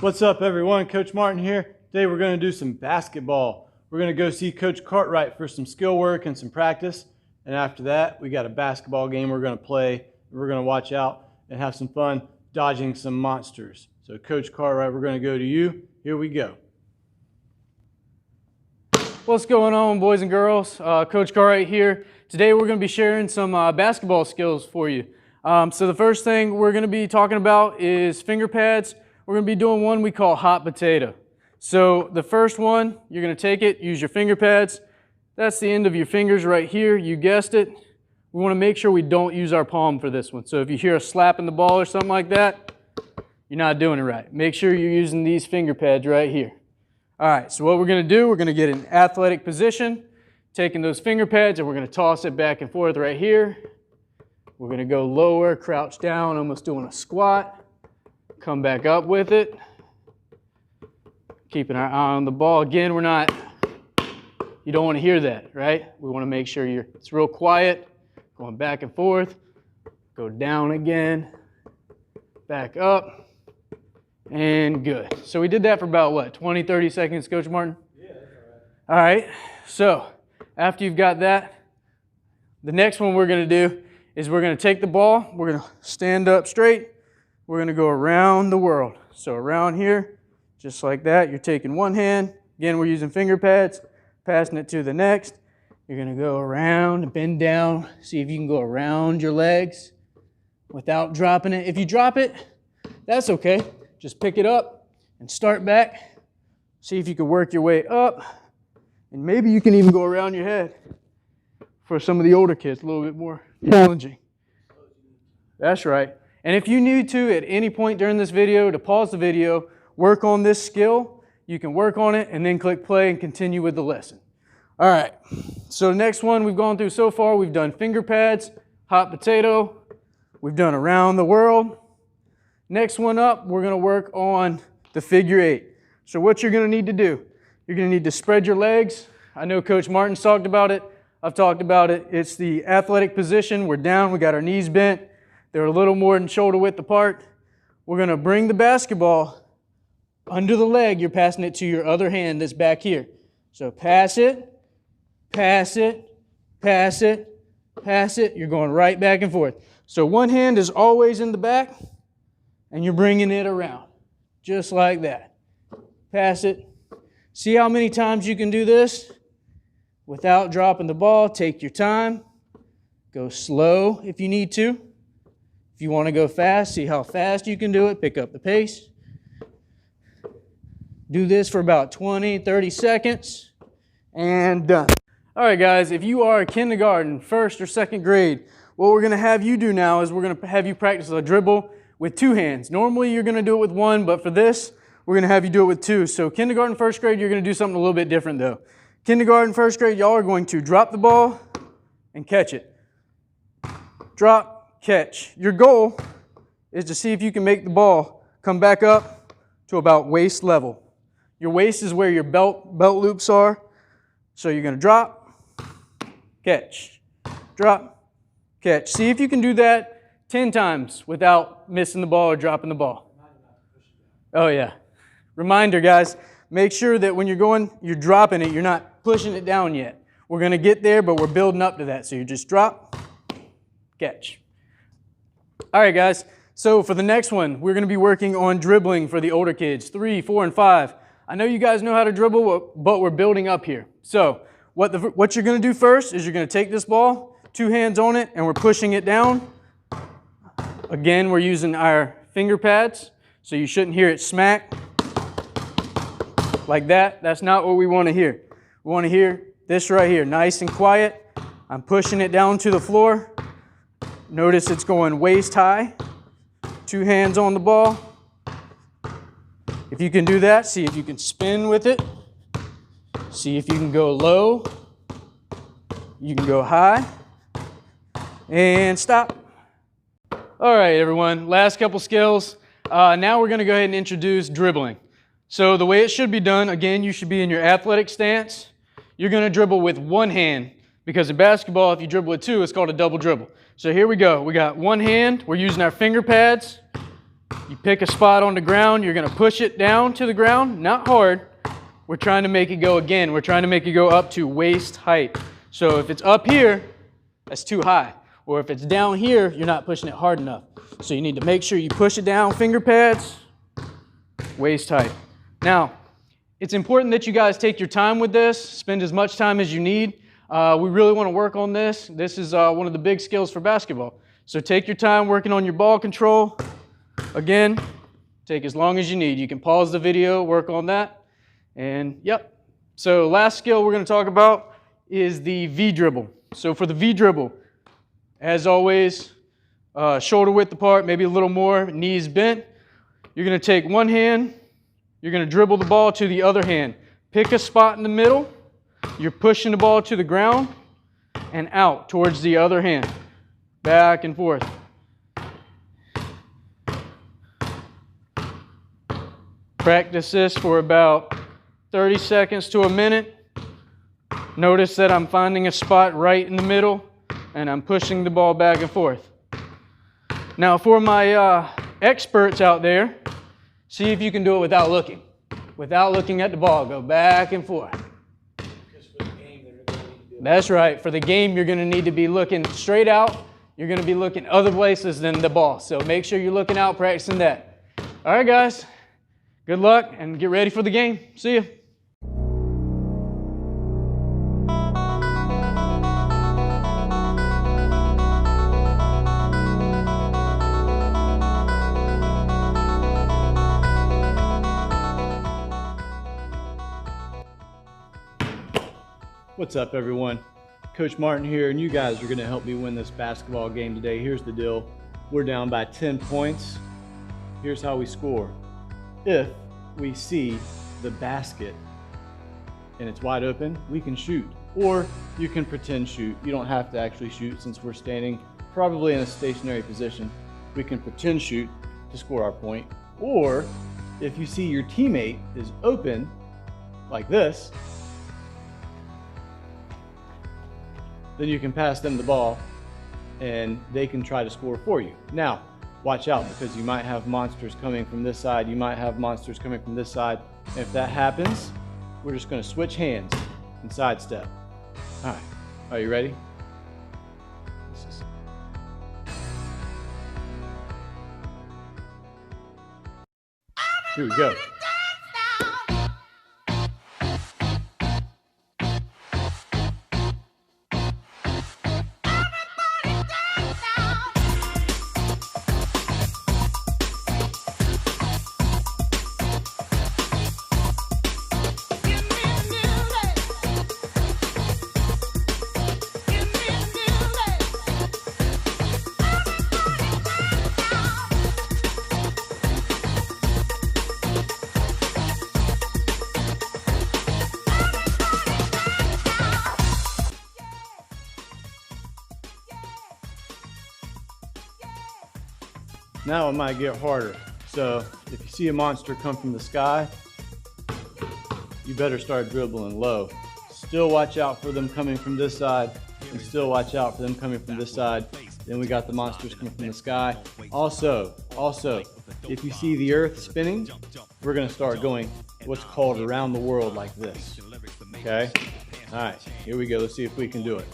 What's up, everyone? Coach Martin here. Today we're going to do some basketball. We're going to go see Coach Cartwright for some skill work and some practice. And after that, we got a basketball game we're going to play. We're going to watch out and have some fun dodging some monsters. So Coach Cartwright, we're going to go to you. Here we go. What's going on, boys and girls? Coach Cartwright here. Today we're going to be sharing some basketball skills for you. So the first thing we're going to be talking about is finger pads. We're going to be doing one we call hot potato. So the first one, you're going to take it, use your finger pads. That's the end of your fingers right here. You guessed it. We want to make sure we don't use our palm for this one. So if you hear a slap in the ball or something like that, you're not doing it right. Make sure you're using these finger pads right here. All right, so what we're going to do, we're going to get an athletic position, taking those finger pads, and we're going to toss it back and forth right here. We're going to go lower, crouch down, almost doing a squat. Come back up with it. Keeping our eye on the ball. Again, you don't want to hear that, right? We want to make sure it's real quiet. Going back and forth. Go down again. Back up. And good. So we did that for about, what, 20, 30 seconds, Coach Martin? Yeah, that's all right. All right. So after you've got that, the next one we're going to do is we're going to take the ball. We're going to stand up straight. We're going to go around the world. So around here, just like that. You're taking one hand. Again, we're using finger pads, passing it to the next. You're going to go around and bend down. See if you can go around your legs without dropping it. If you drop it, that's okay. Just pick it up and start back. See if you can work your way up. And maybe you can even go around your head. For some of the older kids, a little bit more challenging. That's right. And if you need to, at any point during this video, to pause the video, work on this skill, you can work on it and then click play and continue with the lesson. All right, so the next one we've gone through so far, we've done finger pads, hot potato, we've done around the world. Next one up, we're going to work on the figure eight. So what you're going to need to do, you're going to need to spread your legs. I know Coach Martin's talked about it. I've talked about it. It's the athletic position. We're down. We got our knees bent. They're a little more than shoulder width apart. We're going to bring the basketball under the leg. You're passing it to your other hand that's back here. So pass it, pass it, pass it, pass it. You're going right back and forth. So one hand is always in the back, and you're bringing it around, just like that. Pass it. See how many times you can do this without dropping the ball. Take your time. Go slow if you need to. If you want to go fast, see how fast you can do it. Pick up the pace. Do this for about 20, 30 seconds, and done. All right, guys, if you are a kindergarten, first or second grade, what we're going to have you do now is we're going to have you practice a dribble with two hands. Normally, you're going to do it with one, but for this, we're going to have you do it with two. So kindergarten, first grade, you're going to do something a little bit different, though. Kindergarten, first grade, y'all are going to drop the ball and catch it. Drop. Catch. Your goal is to see if you can make the ball come back up to about waist level. Your waist is where your belt loops are. So you're going to drop, catch, drop, catch. See if you can do that 10 times without missing the ball or dropping the ball. Oh yeah. Reminder, guys, make sure that when you're dropping it, you're not pushing it down yet. We're going to get there, but we're building up to that. So you just drop, catch. All right, guys, so for the next one, we're going to be working on dribbling for the older kids, 3, 4, and 5. I know you guys know how to dribble, but we're building up here. So what you're going to do first is you're going to take this ball, two hands on it, and we're pushing it down. Again, we're using our finger pads, so you shouldn't hear it smack like that. That's not what we want to hear. We want to hear this right here, nice and quiet. I'm pushing it down to the floor. Notice it's going waist high, two hands on the ball. If you can do that, see if you can spin with it. See if you can go low. You can go high. And stop. All right, everyone, last couple skills. Now we're going to go ahead and introduce dribbling. So the way it should be done, again, you should be in your athletic stance. You're going to dribble with one hand. Because in basketball, if you dribble with two, it's called a double dribble. So here we go. We got one hand. We're using our finger pads. You pick a spot on the ground, you're gonna push it down to the ground, not hard. We're trying to make it go again. We're trying to make it go up to waist height. So if it's up here, that's too high. Or if it's down here, you're not pushing it hard enough. So you need to make sure you push it down, finger pads, waist height. Now, it's important that you guys take your time with this, spend as much time as you need. We really want to work on this. This is one of the big skills for basketball. So take your time working on your ball control. Again, take as long as you need. You can pause the video, work on that. And yep. So last skill we're going to talk about is the V dribble. So for the V dribble, as always, shoulder width apart, maybe a little more, knees bent. You're going to take one hand, you're going to dribble the ball to the other hand. Pick a spot in the middle, you're pushing the ball to the ground and out towards the other hand. Back and forth. Practice this for about 30 seconds to a minute. Notice that I'm finding a spot right in the middle and I'm pushing the ball back and forth. Now for my experts out there, see if you can do it without looking. Without looking at the ball, go back and forth. That's right. For the game, you're going to need to be looking straight out. You're going to be looking other places than the ball. So make sure you're looking out, practicing that. All right, guys. Good luck and get ready for the game. See ya. What's up, everyone? Coach Martin here, and you guys are going to help me win this basketball game today. Here's the deal. We're down by 10 points. Here's how we score. If we see the basket and it's wide open, we can shoot. Or you can pretend shoot. You don't have to actually shoot since we're standing probably in a stationary position. We can pretend shoot to score our point. Or if you see your teammate is open like this, then you can pass them the ball and they can try to score for you. Now, watch out because you might have monsters coming from this side, you might have monsters coming from this side. And if that happens, we're just gonna switch hands and sidestep. All right, are you ready? Here we go. Now it might get harder. So if you see a monster come from the sky, you better start dribbling low. Still watch out for them coming from this side, and still watch out for them coming from this side. Then we got the monsters coming from the sky. Also, if you see the earth spinning, we're gonna start going what's called around the world like this, okay? All right, here we go. Let's see if we can do it.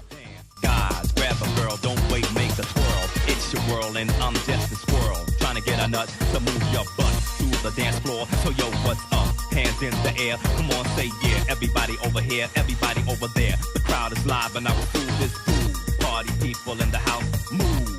Guys, grab a girl, don't wait, make a twirl. It's your world and I'm just a squirrel. Trying to get a nut to move your butt to the dance floor. So yo, what's up? Hands in the air. Come on, say yeah. Everybody over here, everybody over there. The crowd is live and our food is food. Party people in the house, move.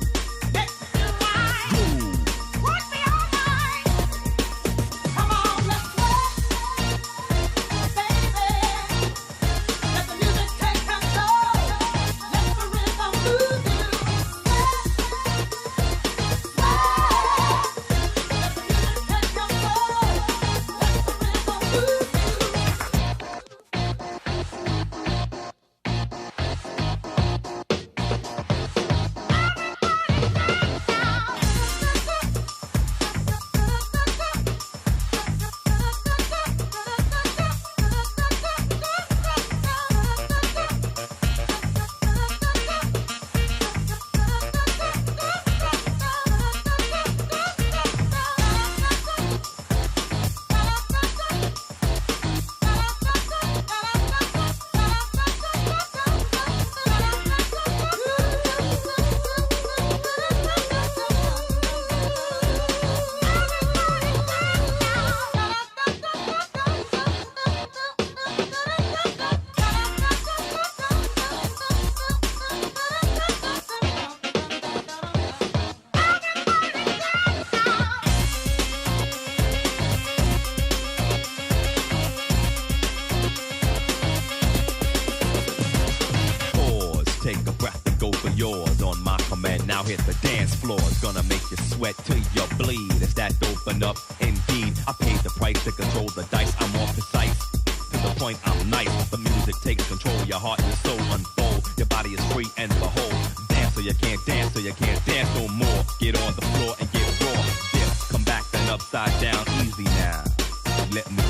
hit the dance floor. It's gonna make you sweat till you bleed. It's that open up, indeed. I paid the price to control the dice. I'm more precise. To the point I'm nice. The music takes control. Your heart and soul unfold. Your body is free and behold. Dance so you can't dance, so you can't dance no more. Get on the floor and get raw. Dip, come back then upside down. Easy now. Let me